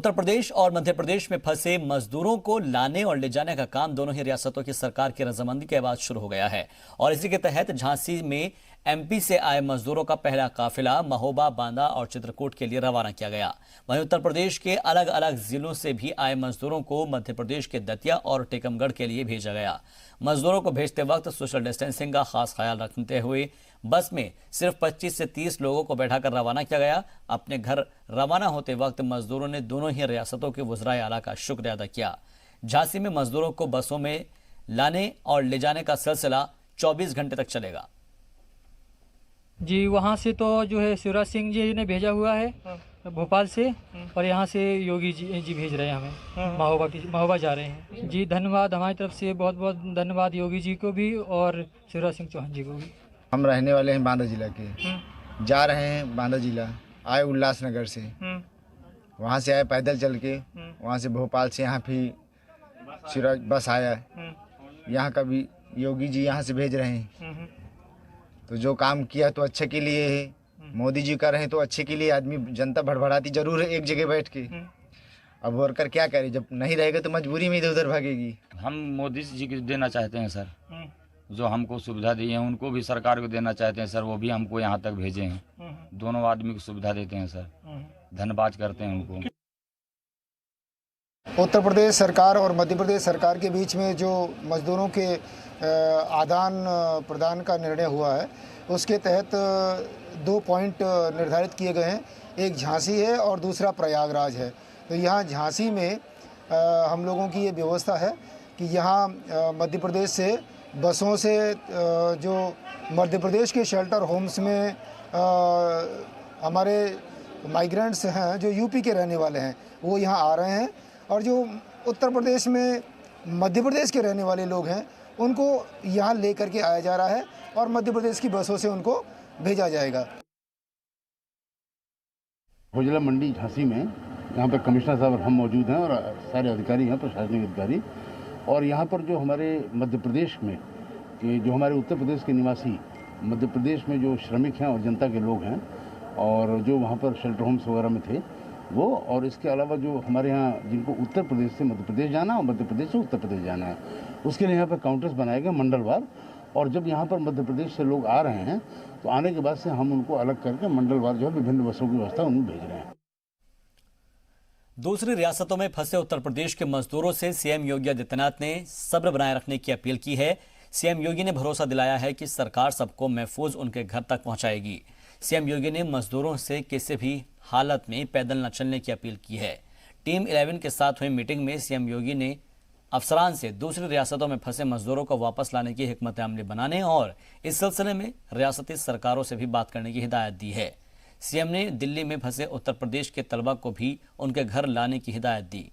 उत्तर प्रदेश और मध्य प्रदेश में फंसे मजदूरों को लाने और ले जाने का काम दोनों ही रियासतों की सरकार की रजामंदी के बाद शुरू हो गया है और इसी के तहत झांसी में एमपी से आए मजदूरों का पहला काफिला महोबा, बांदा और चित्रकूट के लिए रवाना किया गया। वहीं उत्तर प्रदेश के अलग अलग जिलों से भी आए मजदूरों को मध्य प्रदेश के दतिया और टीकमगढ़ के लिए भेजा गया। मजदूरों को भेजते वक्त सोशल डिस्टेंसिंग का खास ख्याल रखते हुए बस में सिर्फ 25 से 30 लोगों को बैठाकर रवाना किया गया। अपने घर रवाना होते वक्त मजदूरों ने दोनों ही रियासतों के वज़राए आला का शुक्र अदा किया। झांसी में मजदूरों को बसों में लाने और ले जाने का सिलसिला 24 घंटे तक चलेगा। जी, वहाँ से तो जो है शिवराज सिंह जी ने भेजा हुआ है भोपाल से, और यहाँ से योगी जी भेज रहे हैं हमें। महोबा जा रहे हैं। जी धन्यवाद, हमारी तरफ से बहुत बहुत धन्यवाद योगी जी को भी और शिवराज सिंह चौहान जी को भी। हम रहने वाले हैं बांदा जिला के, जा रहे हैं बांदा जिला, आए उल्लासनगर से, वहाँ से आए पैदल चल के, वहाँ से भोपाल से यहाँ फिर शिवराज बस आया, यहाँ का भी योगी जी यहाँ से भेज रहे हैं। तो जो काम किया तो अच्छे के लिए है, मोदी जी कर रहे हैं तो अच्छे के लिए। आदमी जनता भड़बड़ाती जरूर है एक जगह बैठ के, अब वर्कर क्या करे, जब नहीं रहेगा तो मजबूरी में इधर उधर भागेगी। हम मोदी जी को देना चाहते हैं सर, जो हमको सुविधा दी है उनको भी सरकार को देना चाहते हैं सर, वो भी हमको यहाँ तक भेजे हैं। दोनों आदमी को सुविधा देते हैं सर, धन्यवाद करते हैं उनको। उत्तर प्रदेश सरकार और मध्य प्रदेश सरकार के बीच में जो मजदूरों के आदान प्रदान का निर्णय हुआ है, उसके तहत 2 पॉइंट निर्धारित किए गए हैं। एक झांसी है और दूसरा प्रयागराज है। तो यहाँ झांसी में हम लोगों की ये व्यवस्था है कि यहाँ मध्य प्रदेश से बसों से जो मध्य प्रदेश के शेल्टर होम्स में हमारे माइग्रेंट्स हैं जो यूपी के रहने वाले हैं वो यहाँ आ रहे हैं, और जो उत्तर प्रदेश में मध्य प्रदेश के रहने वाले लोग हैं उनको यहाँ ले करके आया जा रहा है और मध्य प्रदेश की बसों से उनको भेजा जाएगा। जिला मंडी झांसी में यहाँ पर कमिश्नर साहब हम मौजूद हैं और सारे अधिकारी हैं, प्रशासनिक अधिकारी। और यहाँ पर जो हमारे मध्य प्रदेश में जो हमारे उत्तर प्रदेश के निवासी मध्य प्रदेश में जो श्रमिक हैं और जनता के लोग हैं और जो वहाँ पर शेल्टर होम्स वगैरह में थे वो, और इसके अलावा जो हमारे यहाँ जिनको उत्तर प्रदेश से मध्य प्रदेश जाना और मध्य प्रदेश से उत्तर प्रदेश जाना है, उसके लिए यहाँ पर काउंटर्स बनाए गए मंडलवार। और जब यहाँ पर मध्य प्रदेश से लोग आ रहे हैं तो आने के बाद से हम उनको अलग करके मंडलवार जो है विभिन्न बसों की व्यवस्था उन्हें भेज रहे हैं। दूसरी रियासतों में फंसे उत्तर प्रदेश के मजदूरों से सीएम योगी आदित्यनाथ ने सब्र बनाए रखने की अपील की है। सीएम योगी ने भरोसा दिलाया है कि सरकार सबको महफूज उनके घर तक पहुंचाएगी। सीएम योगी ने मजदूरों से किसी भी हालत में पैदल न चलने की अपील की है। टीम 11 के साथ हुई मीटिंग में सीएम योगी ने अफसरान से दूसरी रियासतों में फंसे मजदूरों को वापस लाने की हिकमत अमली बनाने और इस सिलसिले में रियासती सरकारों से भी बात करने की हिदायत दी है। सीएम ने दिल्ली में फंसे उत्तर प्रदेश के तलबा को भी उनके घर लाने की हिदायत दी।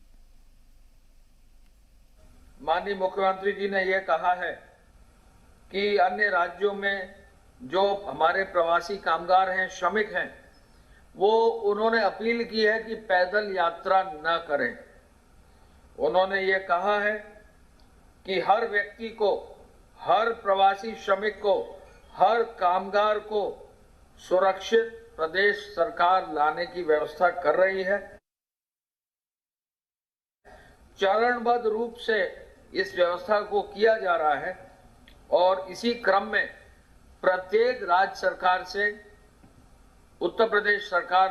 माननीय मुख्यमंत्री जी ने यह कहा है कि अन्य राज्यों में जो हमारे प्रवासी कामगार हैं, श्रमिक हैं, वो उन्होंने अपील की है कि पैदल यात्रा न करें। उन्होंने ये कहा है कि हर व्यक्ति को, हर प्रवासी श्रमिक को, हर कामगार को सुरक्षित प्रदेश सरकार लाने की व्यवस्था कर रही है। चरणबद्ध रूप से इस व्यवस्था को किया जा रहा है और इसी क्रम में प्रत्येक राज्य सरकार से उत्तर प्रदेश सरकार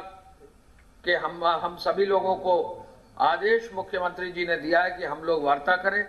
के हम सभी लोगों को आदेश मुख्यमंत्री जी ने दिया है कि हम लोग वार्ता करें